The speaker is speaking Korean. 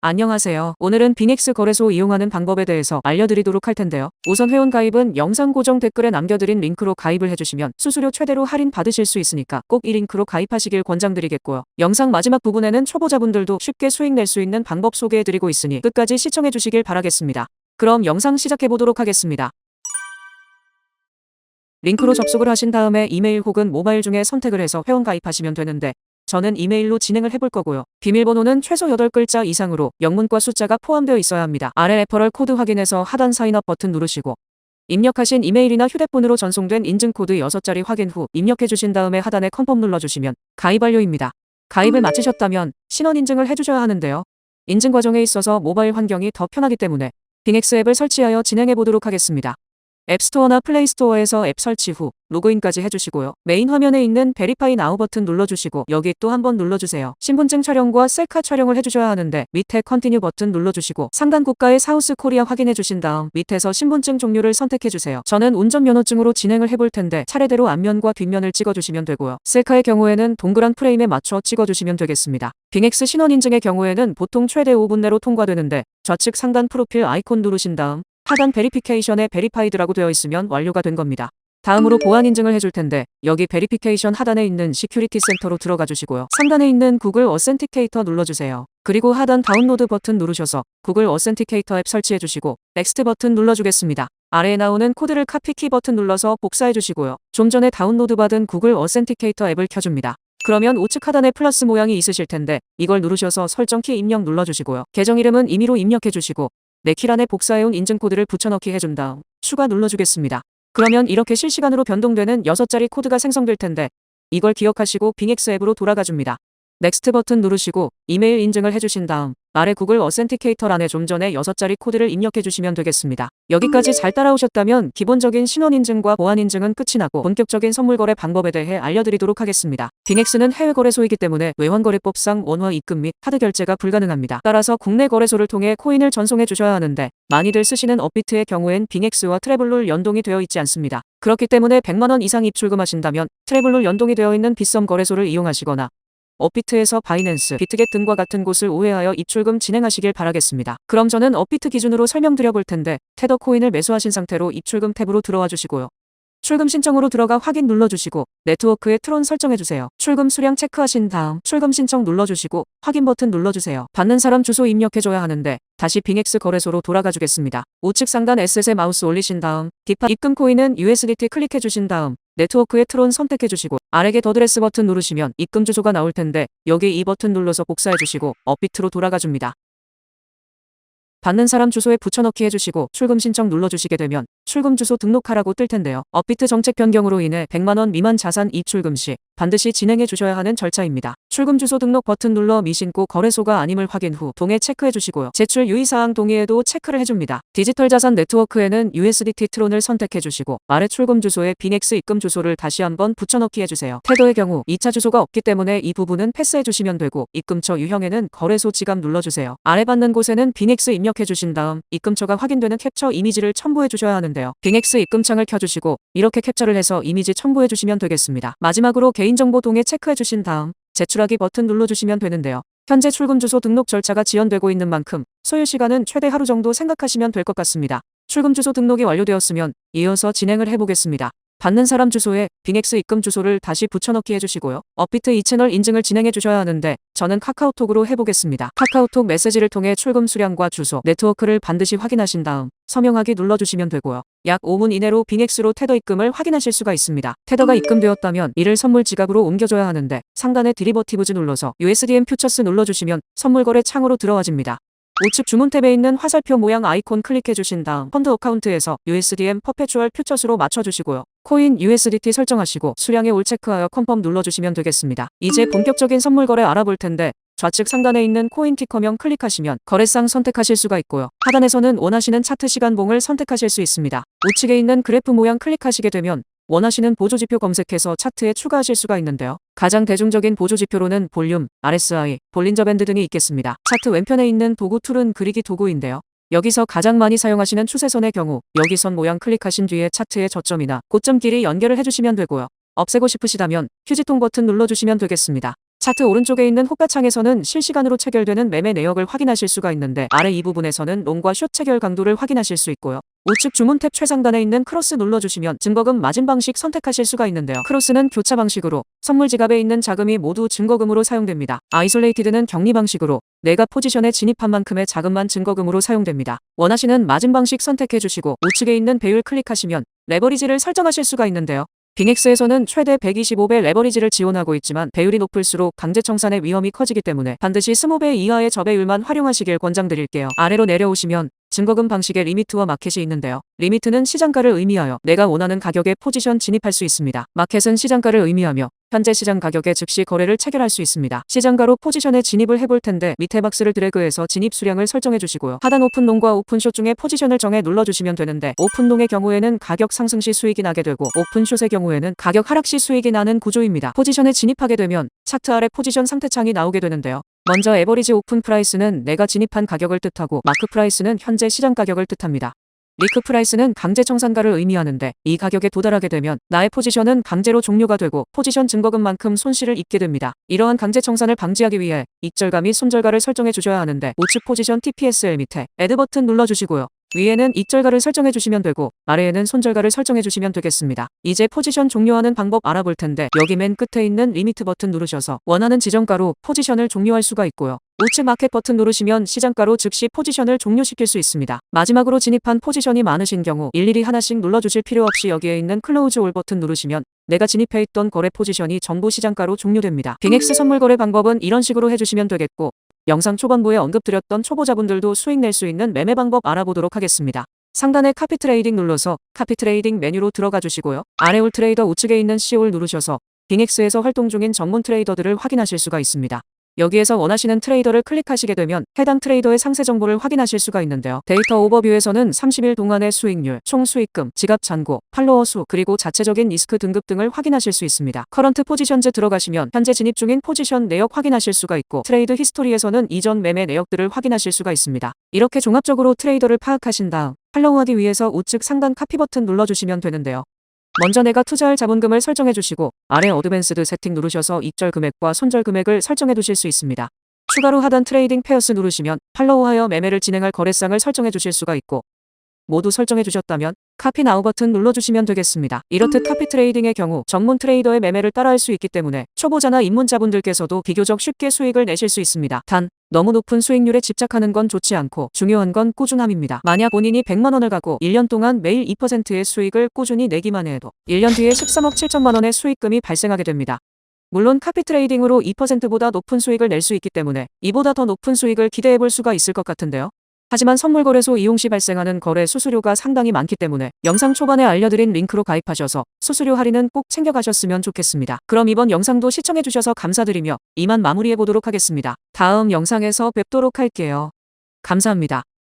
안녕하세요. 오늘은 빙엑스 거래소 이용하는 방법에 대해서 알려드리도록 할 텐데요. 우선 회원 가입은 영상 고정 댓글에 남겨드린 링크로 가입을 해주시면 수수료 최대로 할인 받으실 수 있으니까 꼭 이 링크로 가입하시길 권장드리겠고요. 영상 마지막 부분에는 초보자분들도 쉽게 수익 낼 수 있는 방법 소개해드리고 있으니 끝까지 시청해주시길 바라겠습니다. 그럼 영상 시작해보도록 하겠습니다. 링크로 접속을 하신 다음에 이메일 혹은 모바일 중에 선택을 해서 회원 가입하시면 되는데 저는 이메일로 진행을 해볼 거고요. 비밀번호는 최소 8글자 이상으로 영문과 숫자가 포함되어 있어야 합니다. 아래 레퍼럴 코드 확인해서 하단 사인업 버튼 누르시고 입력하신 이메일이나 휴대폰으로 전송된 인증코드 6자리 확인 후 입력해 주신 다음에 하단에 컨펌 눌러주시면 가입 완료입니다. 가입을 마치셨다면 신원 인증을 해주셔야 하는데요. 인증 과정에 있어서 모바일 환경이 더 편하기 때문에 빙엑스 앱을 설치하여 진행해 보도록 하겠습니다. 앱스토어나 플레이스토어에서 앱 설치 후 로그인까지 해주시고요. 메인 화면에 있는 베리파이 나우 버튼 눌러주시고 여기 또 한번 눌러주세요. 신분증 촬영과 셀카 촬영을 해주셔야 하는데 밑에 컨티뉴 버튼 눌러주시고 상단 국가의 사우스 코리아 확인해 주신 다음 밑에서 신분증 종류를 선택해주세요. 저는 운전면허증으로 진행을 해볼 텐데 차례대로 앞면과 뒷면을 찍어주시면 되고요. 셀카의 경우에는 동그란 프레임에 맞춰 찍어주시면 되겠습니다. 빙엑스 신원 인증의 경우에는 보통 최대 5분 내로 통과되는데 좌측 상단 프로필 아이콘 누르신 다음 하단 베리피케이션에 베리파이드라고 되어 있으면 완료가 된 겁니다. 다음으로 보안 인증을 해줄 텐데 여기 베리피케이션 하단에 있는 시큐리티 센터로 들어가 주시고요. 상단에 있는 구글 어센티케이터 눌러주세요. 그리고 하단 다운로드 버튼 누르셔서 구글 어센티케이터 앱 설치해 주시고 넥스트 버튼 눌러주겠습니다. 아래에 나오는 코드를 카피 키 버튼 눌러서 복사해 주시고요. 좀 전에 다운로드 받은 구글 어센티케이터 앱을 켜줍니다. 그러면 우측 하단에 플러스 모양이 있으실 텐데 이걸 누르셔서 설정키 입력 눌러주시고요. 계정 이름은 임의로 입력해 주시고 내 키란에 복사해온 인증코드를 붙여넣기 해준 다음 추가 눌러주겠습니다. 그러면 이렇게 실시간으로 변동되는 6자리 코드가 생성될 텐데 이걸 기억하시고 빙엑스 앱으로 돌아가 줍니다. 넥스트 버튼 누르시고 이메일 인증을 해주신 다음 아래 구글 어센티케이터란에 좀 전에 6자리 코드를 입력해 주시면 되겠습니다. 여기까지 잘 따라오셨다면 기본적인 신원 인증과 보안 인증은 끝이 나고 본격적인 선물 거래 방법에 대해 알려드리도록 하겠습니다. 빙엑스는 해외 거래소이기 때문에 외환거래법상 원화 입금 및 카드 결제가 불가능합니다. 따라서 국내 거래소를 통해 코인을 전송해 주셔야 하는데 많이들 쓰시는 업비트의 경우엔 빙엑스와 트래블룰 연동이 되어 있지 않습니다. 그렇기 때문에 100만원 이상 입출금하신다면 트래블룰 연동이 되어 있는 빗썸 거래소를 이용하시거나 업비트에서 바이낸스, 비트겟 등과 같은 곳을 우회하여 입출금 진행하시길 바라겠습니다. 그럼 저는 업비트 기준으로 설명드려 볼 텐데 테더 코인을 매수하신 상태로 입출금 탭으로 들어와 주시고요. 출금 신청으로 들어가 확인 눌러주시고 네트워크에 트론 설정해주세요. 출금 수량 체크하신 다음 출금 신청 눌러주시고 확인 버튼 눌러주세요. 받는 사람 주소 입력해줘야 하는데 다시 빙엑스 거래소로 돌아가 주겠습니다. 우측 상단 에셋에 마우스 올리신 다음 디파 입금 코인은 USDT 클릭해주신 다음 네트워크에 트론 선택해주시고 아래 겟 어드레스 버튼 누르시면 입금 주소가 나올 텐데 여기 이 버튼 눌러서 복사해주시고 업비트로 돌아가 줍니다. 받는 사람 주소에 붙여넣기 해주시고 출금 신청 눌러주시게 되면 출금 주소 등록하라고 뜰 텐데요. 업비트 정책 변경으로 인해 100만원 미만 자산 입출금 시 반드시 진행해 주셔야 하는 절차입니다. 출금 주소 등록 버튼 눌러 미신고 거래소가 아님을 확인 후 동의 체크해 주시고요. 제출 유의사항 동의에도 체크를 해줍니다. 디지털 자산 네트워크에는 USDT 트론을 선택해 주시고 아래 출금 주소에 빙엑스 입금 주소를 다시 한번 붙여넣기 해주세요. 테더의 경우 2차 주소가 없기 때문에 이 부분은 패스해 주시면 되고 입금처 유형에는 거래소 지갑 눌러주세요. 아래 받는 곳에는 빙엑스 입력해 주신 다음 입금처가 확인되는 캡처 이미지를 첨부해 주셔야 하는데요. 빙엑스 입금창을 켜주시고 이렇게 캡처를 해서 이미지 첨부해 주시면 되겠습니다. 마지막으로 개인정보 동의 체크해 주신 다음 제출하기 버튼 눌러주시면 되는데요. 현재 출금 주소 등록 절차가 지연되고 있는 만큼 소요 시간은 최대 하루 정도 생각하시면 될 것 같습니다. 출금 주소 등록이 완료되었으면 이어서 진행을 해보겠습니다. 받는 사람 주소에 빙엑스 입금 주소를 다시 붙여넣기 해주시고요. 업비트 이 채널 인증을 진행해 주셔야 하는데 저는 카카오톡으로 해보겠습니다. 카카오톡 메시지를 통해 출금 수량과 주소, 네트워크를 반드시 확인하신 다음 서명하기 눌러주시면 되고요. 약 5분 이내로 빙엑스로 테더 입금을 확인하실 수가 있습니다. 테더가 입금되었다면 이를 선물 지갑으로 옮겨줘야 하는데 상단에 디리버티브즈 눌러서 USDM 퓨처스 눌러주시면 선물 거래 창으로 들어와집니다. 우측 주문 탭에 있는 화살표 모양 아이콘 클릭해 주신 다음 펀드 어카운트에서 USDM 퍼페추얼 퓨처스로 맞춰주시고요. 코인 USDT 설정하시고 수량에 올 체크하여 컨펌 눌러주시면 되겠습니다. 이제 본격적인 선물 거래 알아볼 텐데 좌측 상단에 있는 코인 티커명 클릭하시면 거래상 선택하실 수가 있고요. 하단에서는 원하시는 차트 시간봉을 선택하실 수 있습니다. 우측에 있는 그래프 모양 클릭하시게 되면 원하시는 보조지표 검색해서 차트에 추가하실 수가 있는데요. 가장 대중적인 보조지표로는 볼륨, RSI, 볼린저 밴드 등이 있겠습니다. 차트 왼편에 있는 도구 툴은 그리기 도구인데요. 여기서 가장 많이 사용하시는 추세선의 경우 여기 선 모양 클릭하신 뒤에 차트의 저점이나 고점 길이 연결을 해주시면 되고요. 없애고 싶으시다면 휴지통 버튼 눌러주시면 되겠습니다. 차트 오른쪽에 있는 호가창에서는 실시간으로 체결되는 매매 내역을 확인하실 수가 있는데 아래 이 부분에서는 롱과 숏 체결 강도를 확인하실 수 있고요. 우측 주문 탭 최상단에 있는 크로스 눌러주시면 증거금 마진 방식 선택하실 수가 있는데요. 크로스는 교차 방식으로 선물 지갑에 있는 자금이 모두 증거금으로 사용됩니다. 아이솔레이티드는 격리 방식으로 내가 포지션에 진입한 만큼의 자금만 증거금으로 사용됩니다. 원하시는 마진 방식 선택해 주시고 우측에 있는 배율 클릭하시면 레버리지를 설정하실 수가 있는데요. 빅엑스에서는 최대 125배 레버리지를 지원하고 있지만 배율이 높을수록 강제 청산의 위험이 커지기 때문에 반드시 20배 이하의 저배율만 활용하시길 권장드릴게요. 아래로 내려오시면 증거금 방식의 리미트와 마켓이 있는데요. 리미트는 시장가를 의미하여 내가 원하는 가격에 포지션 진입할 수 있습니다. 마켓은 시장가를 의미하며 현재 시장 가격에 즉시 거래를 체결할 수 있습니다. 시장가로 포지션에 진입을 해볼 텐데 밑에 박스를 드래그해서 진입 수량을 설정해 주시고요. 하단 오픈롱과 오픈숏 중에 포지션을 정해 눌러주시면 되는데 오픈롱의 경우에는 가격 상승 시 수익이 나게 되고 오픈숏의 경우에는 가격 하락 시 수익이 나는 구조입니다. 포지션에 진입하게 되면 차트 아래 포지션 상태창이 나오게 되는데요. 먼저 에버리지 오픈 프라이스는 내가 진입한 가격을 뜻하고 마크 프라이스는 현재 시장 가격을 뜻합니다. 리크 프라이스는 강제 청산가를 의미하는데 이 가격에 도달하게 되면 나의 포지션은 강제로 종료가 되고 포지션 증거금만큼 손실을 입게 됩니다. 이러한 강제 청산을 방지하기 위해 익절가 및 손절가를 설정해 주셔야 하는데 우측 포지션 TPSL 밑에 애드 버튼 눌러주시고요. 위에는 익절가를 설정해 주시면 되고 아래에는 손절가를 설정해 주시면 되겠습니다. 이제 포지션 종료하는 방법 알아볼 텐데 여기 맨 끝에 있는 리미트 버튼 누르셔서 원하는 지정가로 포지션을 종료할 수가 있고요. 우측 마켓 버튼 누르시면 시장가로 즉시 포지션을 종료시킬 수 있습니다. 마지막으로 진입한 포지션이 많으신 경우 일일이 하나씩 눌러주실 필요 없이 여기에 있는 클로우즈 올 버튼 누르시면 내가 진입해 있던 거래 포지션이 전부 시장가로 종료됩니다. 빅엑스 선물 거래 방법은 이런 식으로 해주시면 되겠고 영상 초반부에 언급드렸던 초보자분들도 수익 낼 수 있는 매매 방법 알아보도록 하겠습니다. 상단에 카피 트레이딩 눌러서 카피 트레이딩 메뉴로 들어가 주시고요. 아래 올 트레이더 우측에 있는 C올 누르셔서 빅엑스에서 활동 중인 전문 트레이더들을 확인하실 수가 있습니다. 여기에서 원하시는 트레이더를 클릭하시게 되면 해당 트레이더의 상세 정보를 확인하실 수가 있는데요. 데이터 오버뷰에서는 30일 동안의 수익률, 총 수익금, 지갑 잔고, 팔로워 수, 그리고 자체적인 리스크 등급 등을 확인하실 수 있습니다. 커런트 포지션즈 들어가시면 현재 진입 중인 포지션 내역 확인하실 수가 있고 트레이드 히스토리에서는 이전 매매 내역들을 확인하실 수가 있습니다. 이렇게 종합적으로 트레이더를 파악하신 다음 팔로우하기 위해서 우측 상단 카피 버튼 눌러주시면 되는데요. 먼저 내가 투자할 자본금을 설정해 주시고 아래 어드밴스드 세팅 누르셔서 입절 금액과 손절 금액을 설정해 두실 수 있습니다. 추가로 하단 트레이딩 페어스 누르시면 팔로우하여 매매를 진행할 거래상을 설정해 주실 수가 있고 모두 설정해 주셨다면 카피 나우 버튼 눌러주시면 되겠습니다. 이렇듯 카피 트레이딩의 경우 전문 트레이더의 매매를 따라할 수 있기 때문에 초보자나 입문자분들께서도 비교적 쉽게 수익을 내실 수 있습니다. 단 너무 높은 수익률에 집착하는 건 좋지 않고 중요한 건 꾸준함입니다. 만약 본인이 100만 원을 가고 1년 동안 매일 2%의 수익을 꾸준히 내기만 해도 1년 뒤에 13억 7천만 원의 수익금이 발생하게 됩니다. 물론 카피 트레이딩으로 2%보다 높은 수익을 낼 수 있기 때문에 이보다 더 높은 수익을 기대해 볼 수가 있을 것 같은데요. 하지만 선물거래소 이용 시 발생하는 거래 수수료가 상당히 많기 때문에 영상 초반에 알려드린 링크로 가입하셔서 수수료 할인은 꼭 챙겨가셨으면 좋겠습니다. 그럼 이번 영상도 시청해주셔서 감사드리며 이만 마무리해보도록 하겠습니다. 다음 영상에서 뵙도록 할게요. 감사합니다.